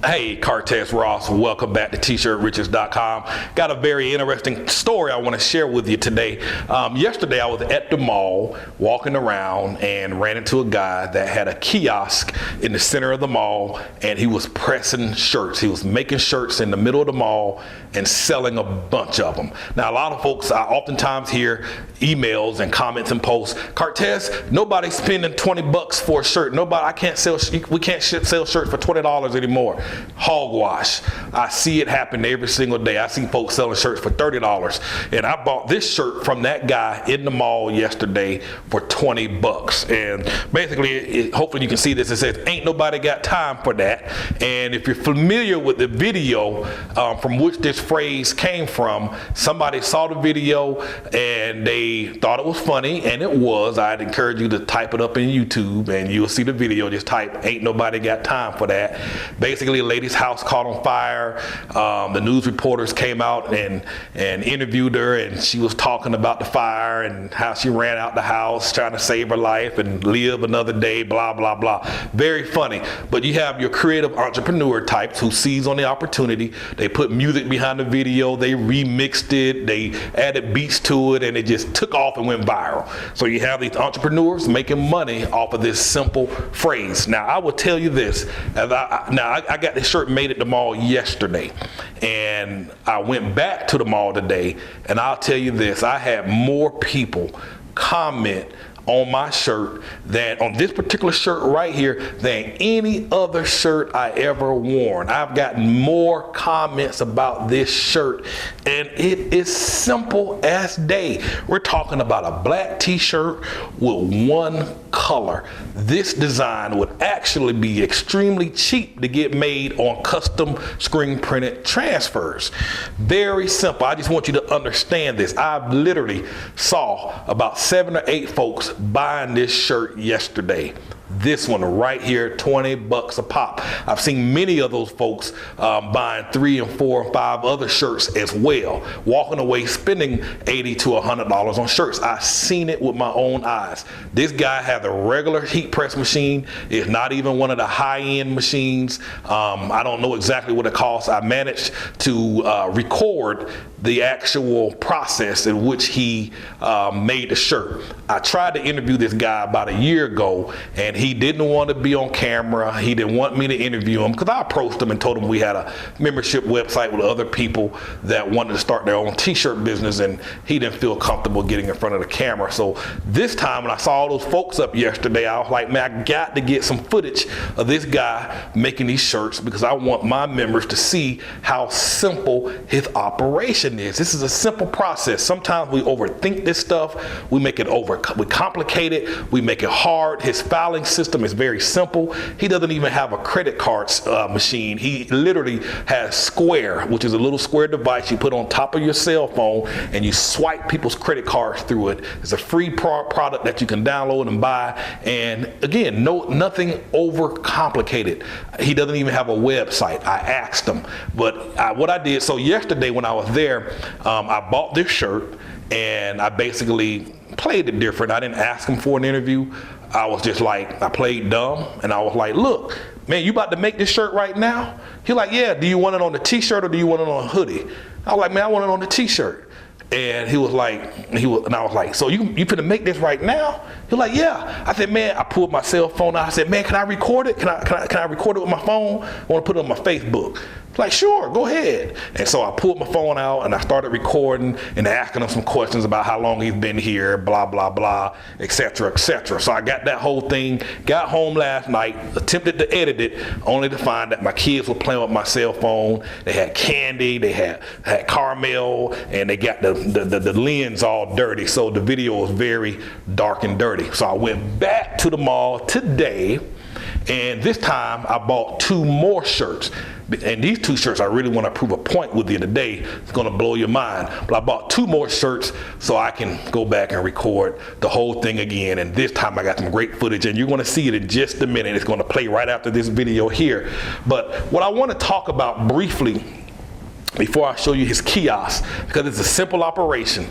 Hey, Cortez Ross, welcome back to TshirtRiches.com. Got a very interesting story I want to share with you today. Yesterday I was at the mall walking around and ran into a guy that had a kiosk in the center of the mall, and he was pressing shirts. He was making shirts in the middle of the mall and selling a bunch of them. Now, a lot of folks, I oftentimes hear emails and comments and posts, Cortez, nobody's spending 20 bucks for a shirt. We can't sell shirts for $20 anymore. Hogwash. I see it happen every single day. I see folks selling shirts for $30, and I bought this shirt from that guy in the mall yesterday for 20 bucks. And basically, hopefully you can see this. It says, ain't nobody got time for that. And if you're familiar with the video from which this phrase came from, somebody saw the video and they thought it was funny, and it was. I'd encourage you to type it up in YouTube and you'll see the video. Just type, ain't nobody got time for that. Basically, a lady's house caught on fire. The news reporters came out and interviewed her, and she was talking about the fire and how she ran out the house trying to save her life and live another day, blah, blah, blah. Very funny. But you have your creative entrepreneur types who seize on the opportunity. They put music behind the video, they remixed it, they added beats to it, and it just took off and went viral. So you have these entrepreneurs making money off of this simple phrase. Now, I will tell you this, I got this shirt made at the mall yesterday, and I went back to the mall today, and I'll tell you this, I had more people comment on my shirt on this particular shirt right here than any other shirt I ever worn. I've gotten more comments about this shirt, and it is simple as day. We're talking about a black t-shirt with one color. This design would actually be extremely cheap to get made on custom screen printed transfers. Very simple. I just want you to understand this. I literally saw about 7 or 8 folks buying this shirt yesterday. This one right here, 20 bucks a pop. I've seen many of those folks buying 3 and 4 and 5 other shirts as well, walking away spending $80 to $100 on shirts. I've seen it with my own eyes. This guy has a regular heat press machine. It's not even one of the high-end machines. I don't know exactly what it costs. I managed to record the actual process in which he made the shirt. I tried to interview this guy about a year ago, and he didn't want to be on camera. He didn't want me to interview him because I approached him and told him we had a membership website with other people that wanted to start their own t-shirt business, and he didn't feel comfortable getting in front of the camera. So this time when I saw all those folks up yesterday, I was like, man, I got to get some footage of this guy making these shirts because I want my members to see how simple his operation is. This is a simple process. Sometimes we overthink this stuff. We make it we complicate it. We make it hard. His filing system is very simple. He doesn't even have a credit card machine. He literally has Square, which is a little square device you put on top of your cell phone, and you swipe people's credit cards through it. It's a free product that you can download and buy. And again, nothing over complicated. He doesn't even have a website. I asked him, but what I did, so yesterday when I was there, I bought this shirt and I basically played it different. I didn't ask him for an interview. I was just like, I played dumb, and I was like, look, man, you about to make this shirt right now? He like, yeah, do you want it on the t-shirt or do you want it on a hoodie? I was like, man, I want it on the t-shirt. And he was like, and I was like, so you finna make this right now? He was like, yeah. I said, man, I pulled my cell phone out. I said, man, can I record it? Can I record it with my phone? I want to put it on my Facebook. Like, sure, go ahead. And so I pulled my phone out and I started recording and asking him some questions about how long he's been here, blah, blah, blah, et cetera, et cetera. So I got that whole thing, got home last night, attempted to edit it, only to find that my kids were playing with my cell phone. They had candy, they had caramel, and they got the lens all dirty. So the video was very dark and dirty. So I went back to the mall today, and this time I bought 2 more shirts. And these 2 shirts, I really want to prove a point with you today. It's going to blow your mind. But I bought 2 more shirts so I can go back and record the whole thing again. And this time I got some great footage, and you're going to see it in just a minute. It's going to play right after this video here. But what I want to talk about briefly before I show you his kiosk, because it's a simple operation,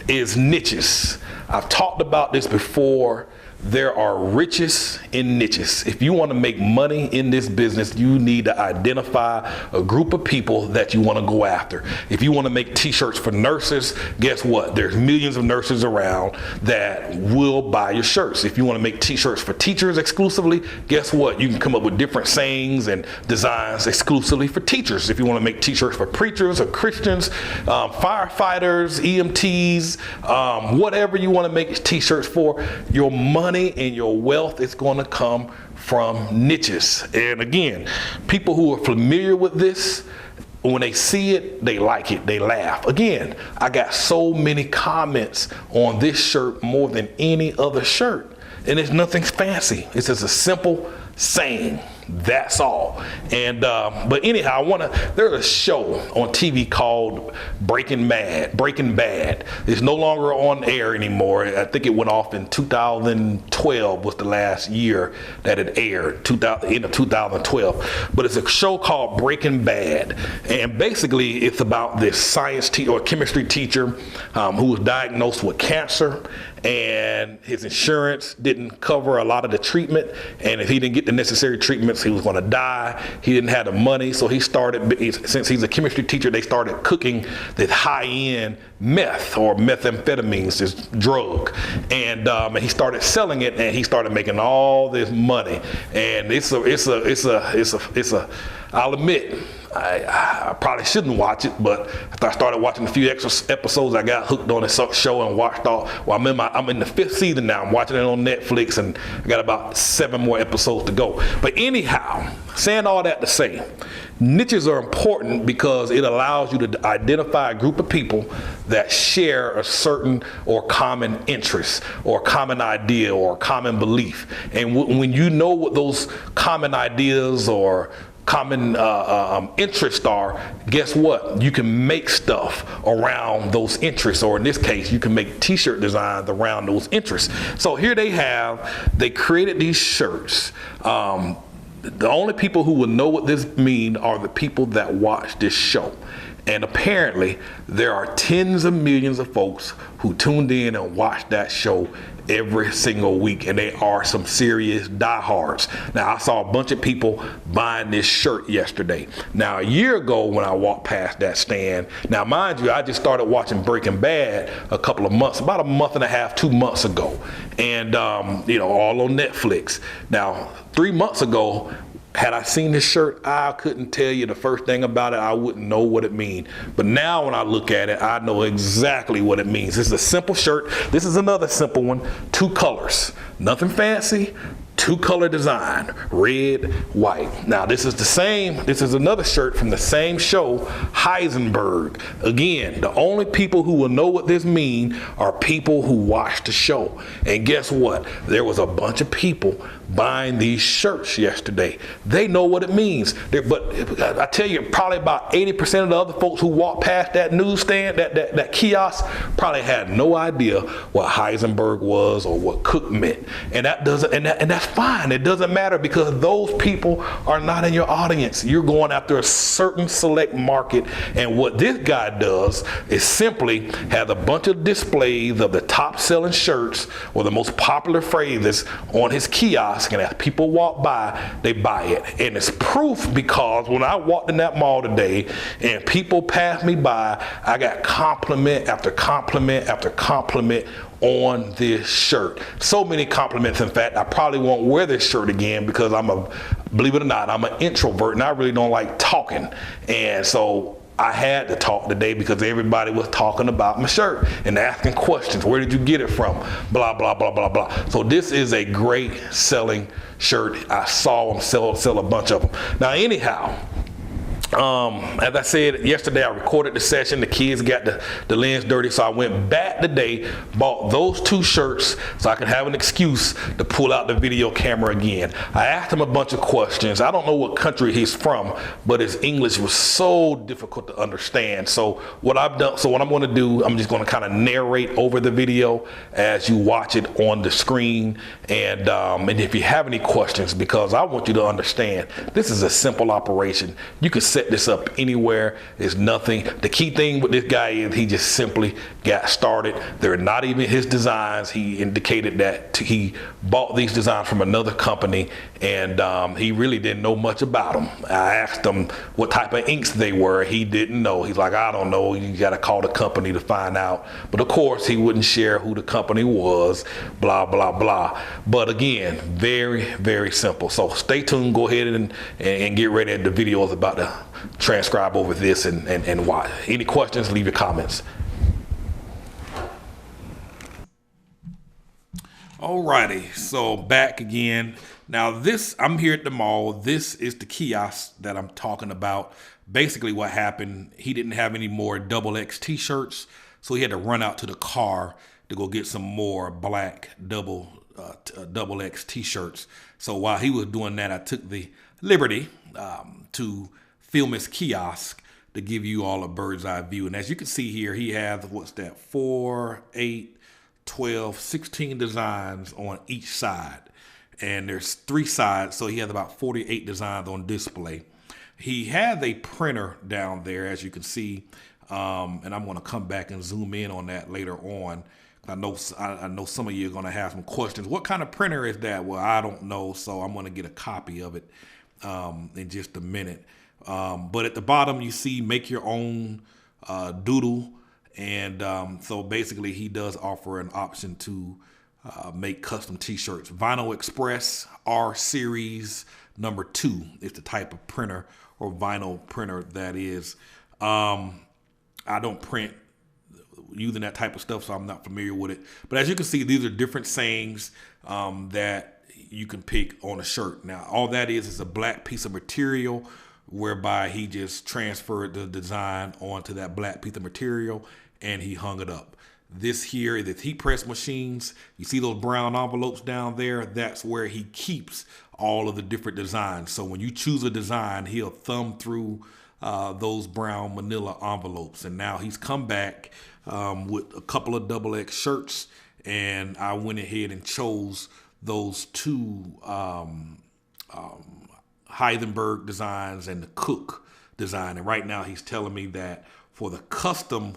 is niches. I've talked about this before. there are riches in niches. If you want to make money in this business, you need to identify a group of people that you want to go after. If you want to make t-shirts for nurses, guess what? There's millions of nurses around that will buy your shirts. If you want to make t-shirts for teachers exclusively, guess what? You can come up with different sayings and designs exclusively for teachers. If you want to make t-shirts for preachers or Christians, firefighters, EMTs, whatever you want to make t-shirts for, your money and your wealth is going to come from niches. And again, people who are familiar with this, when they see it, they like it, they laugh. Again, I got so many comments on this shirt more than any other shirt. And it's nothing fancy. It's just a simple saying. That's all. And but anyhow, there's a show on TV called Breaking Bad. It's no longer on air anymore. I think it went off in 2012 was the last year that it aired, end of 2012. But it's a show called Breaking Bad, and basically it's about this science or chemistry teacher who was diagnosed with cancer, and his insurance didn't cover a lot of the treatment, and if he didn't get the necessary treatments, he was going to die. He didn't have the money, so he started, since he's a chemistry teacher, they started cooking this high-end meth or methamphetamines, this drug, and he started selling it, and he started making all this money. And I'll admit, I probably shouldn't watch it, but after I started watching a few extra episodes, I got hooked on this show and watched all. Well, I'm in the 5th season now. I'm watching it on Netflix, and I got about 7 more episodes to go. But anyhow, saying all that to say, niches are important because it allows you to identify a group of people that share a certain or common interest or common idea or common belief. And when you know what those common ideas or common interests are, guess what? You can make stuff around those interests, or in this case, you can make t-shirt designs around those interests. So here they created these shirts. The only people who will know what this means are the people that watch this show. And apparently, there are tens of millions of folks who tuned in and watched that show every single week, and they are some serious diehards. Now, I saw a bunch of people buying this shirt yesterday. Now, a year ago when I walked past that stand, now mind you, I just started watching Breaking Bad about a month and a half, 2 months ago, and all on Netflix. Now, 3 months ago, had I seen this shirt, I couldn't tell you the first thing about it. I wouldn't know what it means. But now when I look at it, I know exactly what it means. This is a simple shirt. This is another simple one. 2 colors. Nothing fancy. 2-color design, red, white. Now this is another shirt from the same show, Heisenberg. Again, the only people who will know what this means are people who watch the show. And guess what? There was a bunch of people buying these shirts yesterday. They know what it means. But I tell you, probably about 80% of the other folks who walked past that newsstand, that kiosk, probably had no idea what Heisenberg was or what cook meant. And that's fine. It doesn't matter, because those people are not in your audience. You're going after a certain select market. And what this guy does is simply have a bunch of displays of the top selling shirts or the most popular phrases on his kiosk. And as people walk by, they buy it. And it's proof, because when I walked in that mall today and people passed me by, I got compliment after compliment after compliment on this shirt. So many compliments, in fact, I probably won't wear this shirt again, because believe it or not, I'm an introvert and I really don't like talking. And so I had to talk today because everybody was talking about my shirt and asking questions. Where did you get it from? Blah, blah, blah, blah, blah. So this is a great selling shirt. I saw them sell a bunch of them. Now, anyhow, as I said yesterday, I recorded the session. The kids got the lens dirty, so I went back today, bought those 2 shirts so I could have an excuse to pull out the video camera again. I asked him a bunch of questions. I don't know what country he's from, but his English was so difficult to understand. So what I'm going to do, I'm just going to kind of narrate over the video as you watch it on the screen. And if you have any questions, because I want you to understand, this is a simple operation. You could set set this up anywhere. There's nothing. The key thing with this guy is he just simply got started. They're not even his designs. He indicated that he bought these designs from another company, and he really didn't know much about them. I asked him what type of inks they were. He didn't know. He's like, I don't know. You got to call the company to find out. But of course, he wouldn't share who the company was, blah, blah, blah. But again, very, very simple. So stay tuned. Go ahead and get ready. The video is about to transcribe over this and watch. Any questions, leave your comments. Alrighty, so back again. Now this, I'm here at the mall. This is the kiosk that I'm talking about. Basically what happened, he didn't have any more XX t-shirts, so he had to run out to the car to go get some more black XX t-shirts. So while he was doing that, I took the liberty to film his kiosk to give you all a bird's eye view. And as you can see here, he has, what's that, 4, 8, 12, 16 designs on each side. And there's 3 sides, so he has about 48 designs on display. He has a printer down there, as you can see, and I'm going to come back and zoom in on that later on. I know some of you are going to have some questions. What kind of printer is that? Well, I don't know, so I'm going to get a copy of it in just a minute. But at the bottom, you see make your own doodle. And so basically, he does offer an option to make custom t-shirts. Vinyl Express R Series number 2 is the type of printer or vinyl printer that is. I don't print using that type of stuff, so I'm not familiar with it. But as you can see, these are different sayings that you can pick on a shirt. Now, all that is a black piece of material whereby he just transferred the design onto that black piece of material and he hung it up. This here is heat press machines. You see those brown envelopes down there? That's where he keeps all of the different designs. So when you choose a design, he'll thumb through those brown manila envelopes. And now he's come back with a couple of XX shirts, and I went ahead and chose those 2 Heisenberg designs and the Cook design. And right now he's telling me that for the custom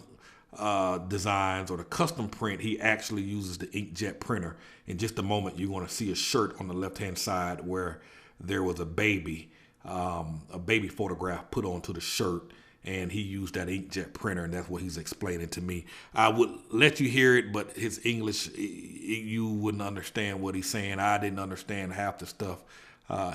designs or the custom print, he actually uses the inkjet printer. In just a moment, you're going to see a shirt on the left-hand side where there was a baby photograph put onto the shirt, and he used that inkjet printer, and that's what he's explaining to me. I would let you hear it, but his English, you wouldn't understand what he's saying. I didn't understand half the stuff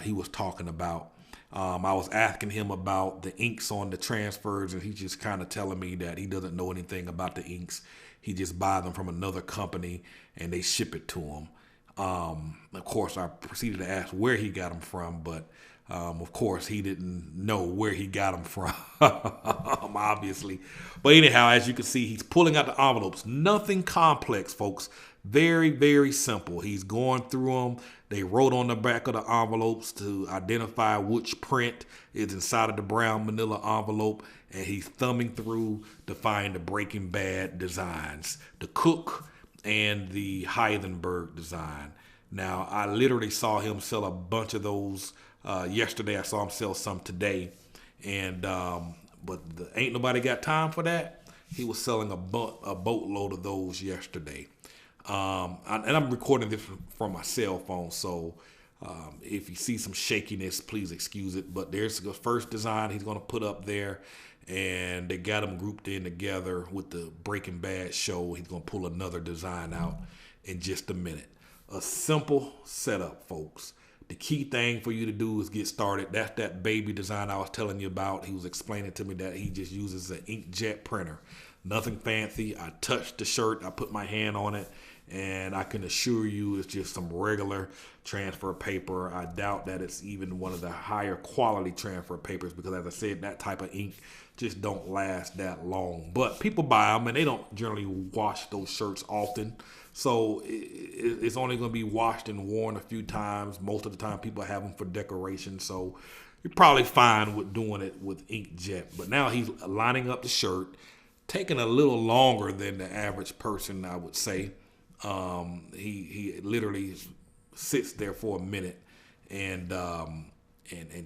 he was talking about. I was asking him about the inks on the transfers, and he's just kind of telling me that he doesn't know anything about the inks. He just buys them from another company, and they ship it to him. Of course, I proceeded to ask where he got them from, but of course, he didn't know where he got them from, obviously. But anyhow, as you can see, he's pulling out the envelopes. Nothing complex, folks. Very, very simple. He's going through them. They wrote on the back of the envelopes to identify which print is inside of the brown manila envelope, and he's thumbing through to find the Breaking Bad designs, the Cook and the Heisenberg design. Now, I literally saw him sell a bunch of those yesterday. I saw him sell some today, and but ain't nobody got time for that. He was selling a boatload of those yesterday. And I'm recording this from my cell phone, so if you see some shakiness, please excuse it. But there's the first design he's going to put up there, and they got them grouped in together with the Breaking Bad show. He's going to pull another design out in just a minute. A simple setup, folks. The key thing for you to do is get started. That's that baby design I was telling you about. He was explaining to me that he just uses an inkjet printer. Nothing fancy. I touched the shirt. I put my hand on it, and I can assure you it's just some regular transfer paper. I doubt that it's even one of the higher quality transfer papers because, as I said, that type of ink just don't last that long. But people buy them, and they don't generally wash those shirts often. So it's only going to be washed and worn a few times. Most of the time, people have them for decoration. So you're probably fine with doing it with inkjet. But now he's lining up the shirt, taking a little longer than the average person, I would say. He literally sits there for a minute and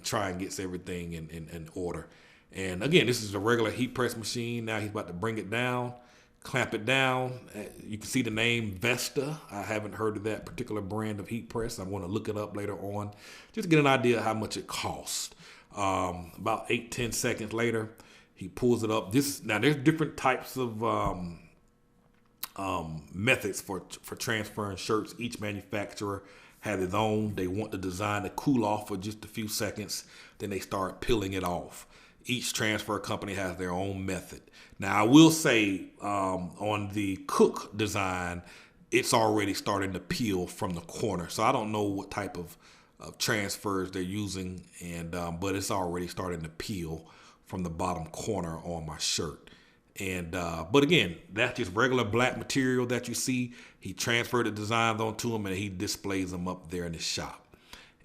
try and gets everything in order. And again, this is a regular heat press machine. Now he's about to bring it down, clamp it down. You can see the name Vesta. I haven't heard of that particular brand of heat press. I'm going to look it up later on just to get an idea of how much it costs. About 8-10 seconds later, he pulls it up. Now there's different types of methods for transferring shirts. Each manufacturer has its own. They want the design to cool off for just a few seconds, then they start peeling it off. Each transfer company has their own method. Now, I will say on the Cook design, it's already starting to peel from the corner. So I don't know what type of transfers they're using, but it's already starting to peel from the bottom corner on my shirt. But again, that's just regular black material that you see. He transferred the designs onto them and he displays them up there in his shop.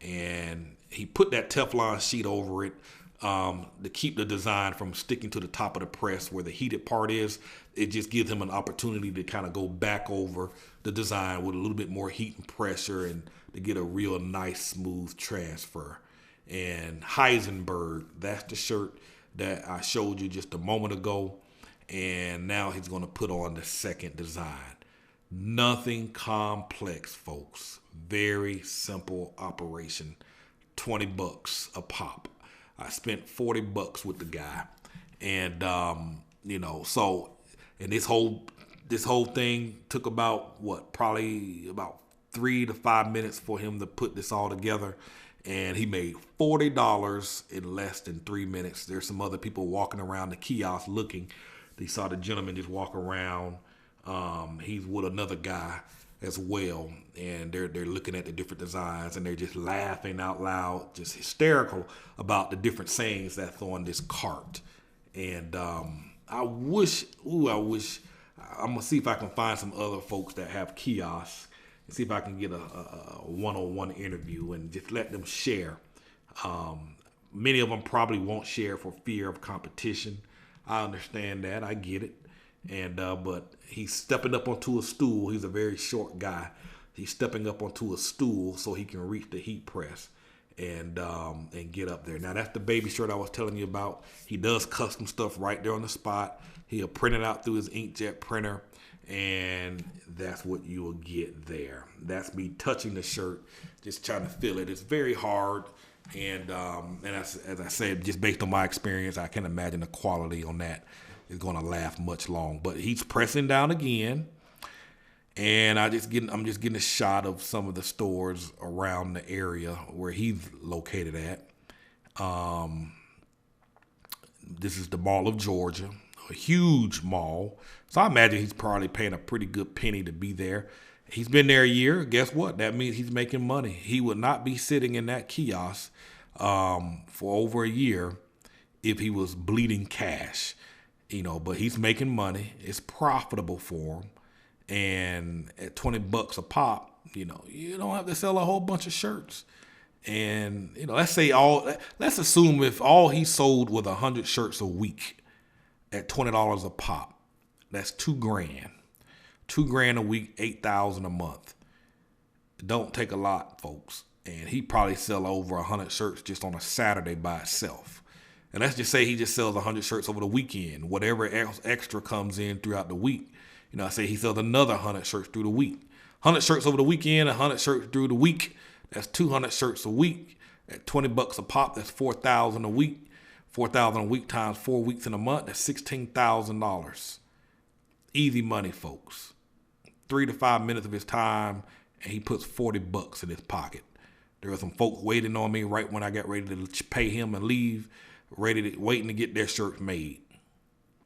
And he put that Teflon sheet over it to keep the design from sticking to the top of the press where the heated part is. It just gives him an opportunity to kind of go back over the design with a little bit more heat and pressure and to get a real nice smooth transfer. And Heisenberg, that's the shirt that I showed you just a moment ago. And now he's going to put on the second design. Nothing complex, folks. Very simple operation. $20 a pop. I spent $40 with the guy. And, so, and this whole thing took probably about 3 to 5 minutes for him to put this all together. And he made $40 in less than 3 minutes. There's some other people walking around the kiosk looking. They saw the gentleman just walk around. He's with another guy as well, and they're looking at the different designs, and they're just laughing out loud, just hysterical about the different sayings that's on this cart. And I wish I'm gonna see if I can find some other folks that have kiosks and see if I can get a one-on-one interview and just let them share. Many of them probably won't share for fear of competition. I understand that. I get it. But he's stepping up onto a stool. He's a very short guy. He's stepping up onto a stool so he can reach the heat press and get up there. Now, that's the baby shirt I was telling you about. He does custom stuff right there on the spot. He'll print it out through his inkjet printer, and that's what you will get there. That's me touching the shirt, just trying to feel it. It's very hard. And as I said, just based on my experience, I can't imagine the quality on that is going to last much long. But he's pressing down again, and I'm just getting a shot of some of the stores around the area where he's located at. This is the Mall of Georgia, a huge mall. So I imagine he's probably paying a pretty good penny to be there. He's been there a year. Guess what? That means he's making money. He would not be sitting in that kiosk for over a year if he was bleeding cash, but he's making money. It's profitable for him. And at $20 a pop, you don't have to sell a whole bunch of shirts. And, let's assume if all he sold was 100 shirts a week at $20 a pop, that's $2,000. $2,000 a week, $8,000 a month. It don't take a lot, folks. And he probably sell over 100 shirts just on a Saturday by itself. And let's just say he just sells 100 shirts over the weekend. Whatever else extra comes in throughout the week, I say he sells another 100 shirts through the week. 100 shirts over the weekend, 100 shirts through the week. That's 200 shirts a week. At $20 a pop, that's $4,000 a week. $4,000 a week times 4 weeks in a month, that's $16,000. Easy money, folks. 3 to 5 minutes of his time, and he puts $40 in his pocket. There were some folks waiting on me right when I got ready to pay him and leave, waiting to get their shirts made.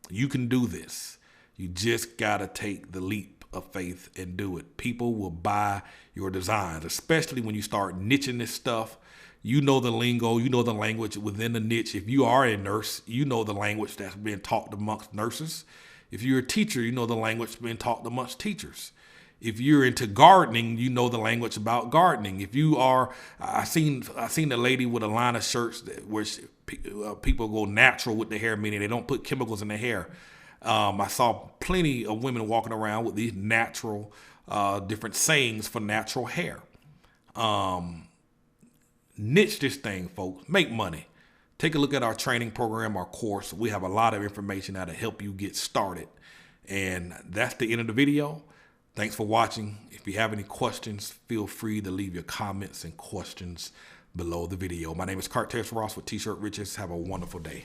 You can do this. You just gotta take the leap of faith and do it. People will buy your designs, especially when you start niching this stuff. You know the lingo, you know the language within the niche. If you are a nurse, you know the language that's being taught amongst nurses. If you're a teacher, you know the language being taught amongst teachers. If you're into gardening, you know the language about gardening. If you are, I seen a lady with a line of shirts where people go natural with their hair, meaning they don't put chemicals in their hair. I saw plenty of women walking around with these natural, different sayings for natural hair. Niche this thing, folks. Make money. take a look at our training program, our course. We have a lot of information now to help you get started. And that's the end of the video. Thanks for watching. If you have any questions, feel free to leave your comments and questions below the video. My name is Kurt Ross with T-Shirt Riches. Have a wonderful day.